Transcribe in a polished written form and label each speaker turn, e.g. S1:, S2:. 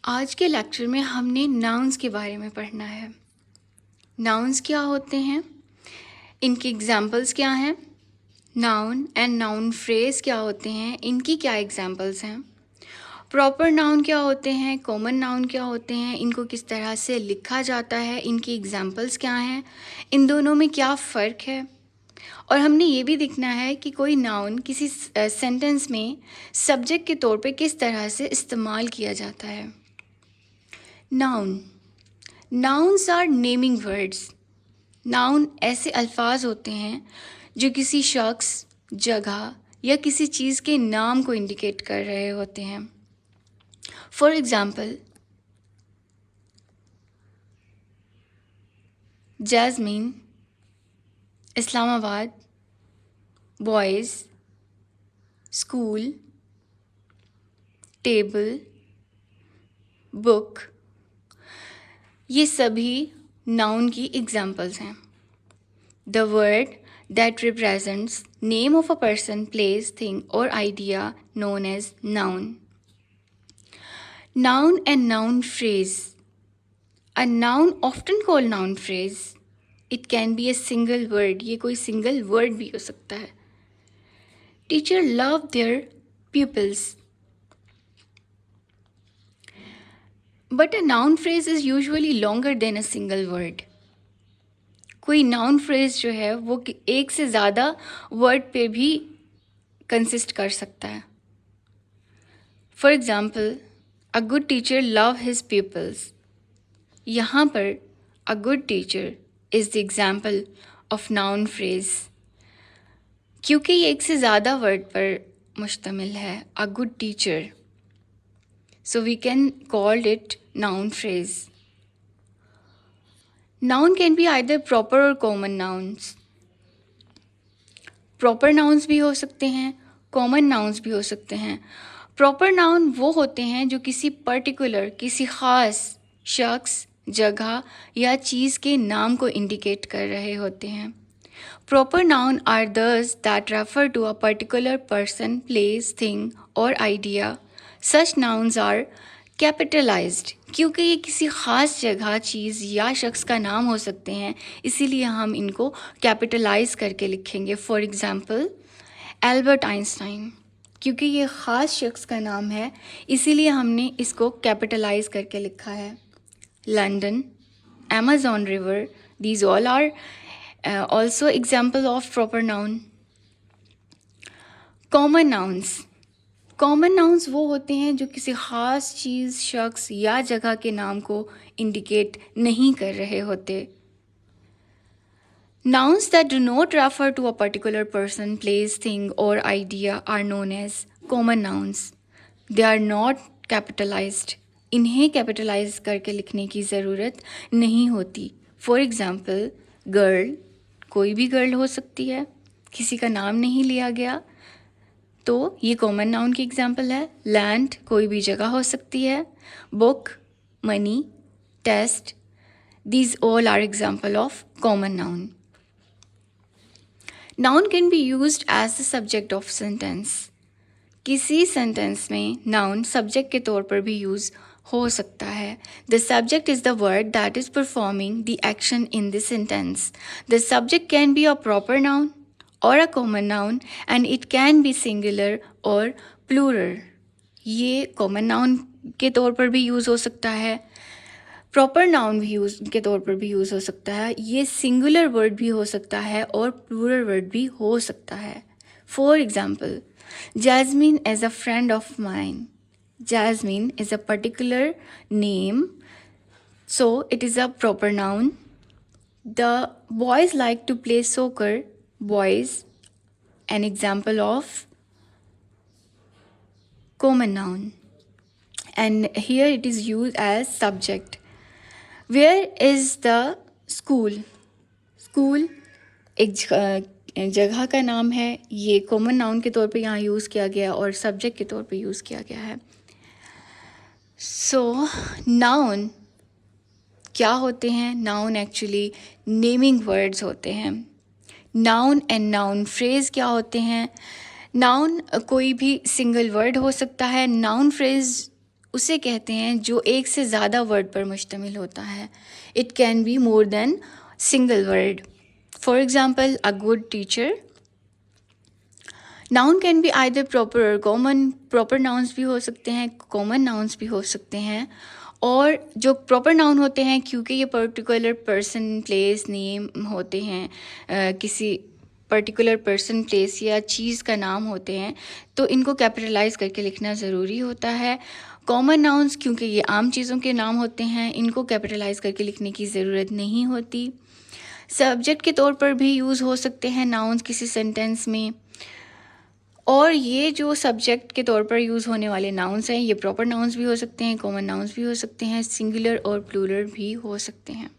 S1: आज के लेक्चर में हमने नाउन्स के बारे में पढ़ना है। नाउन्स क्या होते हैं, इनके एग्जाम्पल्स क्या हैं, नाउन एंड नाउन फ्रेज क्या होते हैं, इनकी क्या एग्जाम्पल्स हैं, प्रॉपर नाउन क्या होते हैं, कॉमन नाउन क्या होते हैं, इनको किस तरह से लिखा जाता है, इनकी एग्जाम्पल्स क्या हैं, इन दोनों में क्या फ़र्क है। और हमने ये भी देखना है कि कोई नाउन किसी सेंटेंस में सब्जेक्ट के तौर पे किस तरह से इस्तेमाल किया जाता है। Noun, nouns are naming words. Noun ऐसे अल्फाज होते हैं जो किसी शख्स, जगह या किसी चीज़ के नाम को इंडिकेट कर रहे होते हैं। For example, jasmine, Islamabad, boys, school, table, book, ये सभी नाउन की एग्जाम्पल्स हैं। The word that represents name of a person, place, thing or idea known as noun. Noun and noun phrase. A noun often called noun phrase. It can be a single word. ये कोई single word भी हो सकता है. Teacher love their pupils. But a noun phrase is usually longer than a single word. कोई noun phrase जो है वो एक से ज़्यादा वर्ड पे भी कंसिस्ट कर सकता है। For example, a good teacher love his peoples. यहाँ पर a good teacher is the example of noun phrase, क्योंकि ये एक से ज़्यादा वर्ड पर मुश्तमिल है। A good teacher, so we can call it noun phrase. Noun can be either proper और कॉमन नाउन्स। प्रॉपर नाउन्स भी हो सकते हैं, कॉमन नाउन्स भी हो सकते हैं। प्रॉपर नाउन वो होते हैं जो किसी पर्टिकुलर, किसी ख़ास शख्स, जगह या चीज़ के नाम को इंडिकेट कर रहे होते हैं। Proper noun are those that refer to a particular person, place, thing और idea. Such nouns are capitalized, क्योंकि ये किसी ख़ास जगह, चीज़ या शख्स का नाम हो सकते हैं, इसीलिए हम इनको कैपिटलाइज करके लिखेंगे। फॉर एग्ज़ाम्पल, एल्बर्ट आइंस्टाइन, क्योंकि ये ख़ास शख्स का नाम है इसीलिए हमने इसको कैपिटलाइज करके लिखा है। London, Amazon river, these all are also example of proper noun. Common nouns, common nouns वो होते हैं जो किसी ख़ास चीज़, शख्स या जगह के नाम को इंडिकेट नहीं कर रहे होते। Nouns that do not refer to a particular person, place, thing or idea are known as common nouns. They are not capitalized. इन्हें कैपिटलाइज करके लिखने की ज़रूरत नहीं होती। फॉर एग्ज़ाम्पल, गर्ल, कोई भी गर्ल हो सकती है, किसी का नाम नहीं लिया गया, तो ये कॉमन नाउन की एग्जाम्पल है। लैंड, कोई भी जगह हो सकती है। Book, money, test, these all are example of common noun. Noun can be used as the subject of sentence. किसी सेंटेंस में नाउन सब्जेक्ट के तौर पर भी यूज़ हो सकता है। The subject is the word that is performing the action in the sentence. The subject can be a proper noun or a common noun and it can be singular or plural. ये common noun के तौर पर भी use हो सकता है, proper noun भी use के तौर पर भी यूज़ हो सकता है, ये सिंगुलर वर्ड भी हो सकता है और प्लूरल वर्ड भी हो सकता है। For example, Jasmine is a friend of mine. Jasmine is a particular name, so it is a proper noun. The boys like to play soccer. Boys, an example of common noun, and here it is used as subject. Where is the school? School एक जगह का नाम है, ये common noun के तौर पे यहाँ यूज़ किया गया और सब्जेक्ट के तौर पे यूज़ किया गया है। सो नाउन क्या होते हैं? नाउन एक्चुअली नेमिंग वर्ड्स होते हैं। नाउन एंड नाउन फ्रेज़ क्या होते हैं? नाउन कोई भी सिंगल वर्ड हो सकता है। नाउन फ्रेज़ उसे कहते हैं जो एक से ज़्यादा वर्ड पर मुश्तमिल होता है. It can be more than single word. For example, a good teacher. Noun can be either proper और कॉमन. प्रॉपर नाउन्स भी हो सकते हैं, कॉमन नाउन्स भी हो सकते हैं. और जो प्रॉपर नाउन होते हैं, क्योंकि ये पर्टिकुलर पर्सन, प्लेस, नेम होते हैं, किसी पर्टिकुलर पर्सन, प्लेस या चीज़ का नाम होते हैं, तो इनको कैपिटलाइज करके लिखना ज़रूरी होता है. कॉमन नाउन्स, क्योंकि ये आम चीज़ों के नाम होते हैं, इनको कैपिटलाइज करके लिखने की ज़रूरत नहीं होती. सब्जेक्ट के तौर पर भी यूज़ हो सकते हैं नाउन्स किसी सेंटेंस में. और ये जो सब्जेक्ट के तौर पर यूज़ होने वाले नाउन्स हैं, ये प्रॉपर नाउन्स भी हो सकते हैं, कॉमन नाउन्स भी हो सकते हैं, सिंगुलर और प्लूरल भी हो सकते हैं.